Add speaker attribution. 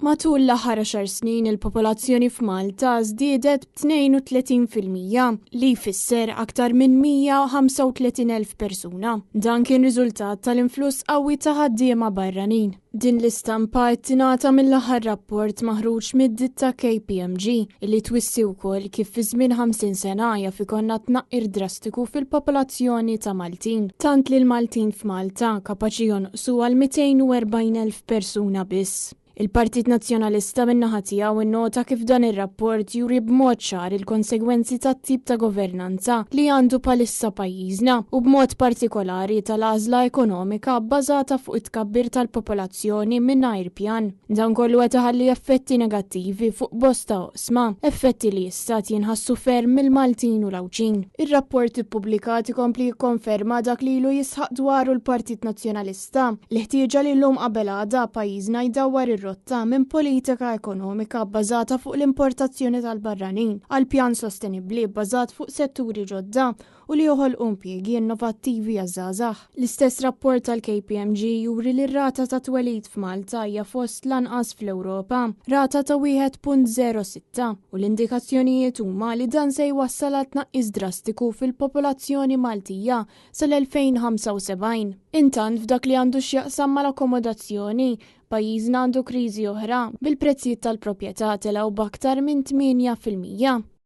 Speaker 1: Matul l-aħħar 10 snin il-popolazzjoni f'Malta żdiedet b'32% li jfisser aktar minn 135,000 persuna. Dan kien riżultat tal-influss qawwi ta' ħaddiema barranin. Din l-istampa tingħata mill-aħħar rapport maħruġ mid-ditta KPMG li twissi wkoll kif fi żmien 50 sena jaf ikollna tnaqqir drastiku fil-popolazzjoni ta' Maltin. Tant li l-Maltin f'Malta kapaċi jonqsu għal 240,000 persuna biss. Il-Partit Nazzjonalista min-naħa tiegħu innota kif dan ir-rapport juri b'mod ċar il-konsegwenzi tat-tip ta' governanza li għandu palissa pajjiżna u b'mod partikolari tal-għażla ekonomika bbażata fuq it-tkabbir tal-popolazzjoni mingħajr pjan. Dan kollu qed iħalli effetti negattivi fuq bosta oqsma, effetti li issa jinħassu ferm mill-Maltin u l-Awċin. Ir-rapport ippubblikat ikompli jikkonferma dak li ilu jisħaq dwaru l-Partit Nazzjonalista li ħtieġa li llum qabel għada pajjiżna jdawwar rotta minn politika ekonomika bbażata fuq l-importazzjoni tal-barranin għal pjan sostenibbli bbażat fuq setturi ġodda u li joħolqu impjiegi innovattivi għaż-żgħażagħ. L-istess rapport tal-KPMG juri li r-rata ta' twelid f'Malta hija fost l-anqas fl-Ewropa, rata ta' 1.06 u l-indikazzjonijiet huma li dan se jwassal għal tnaqqis drastiku fil-popolazzjoni Maltija sal-2075. Intant f'dak li għandu x'jaqsam mal-akkomodazzjoni, pajjiżna għandu kriżi oħra bil-prezzijiet tal-proprjetà telgħu b'aktar minn 8%.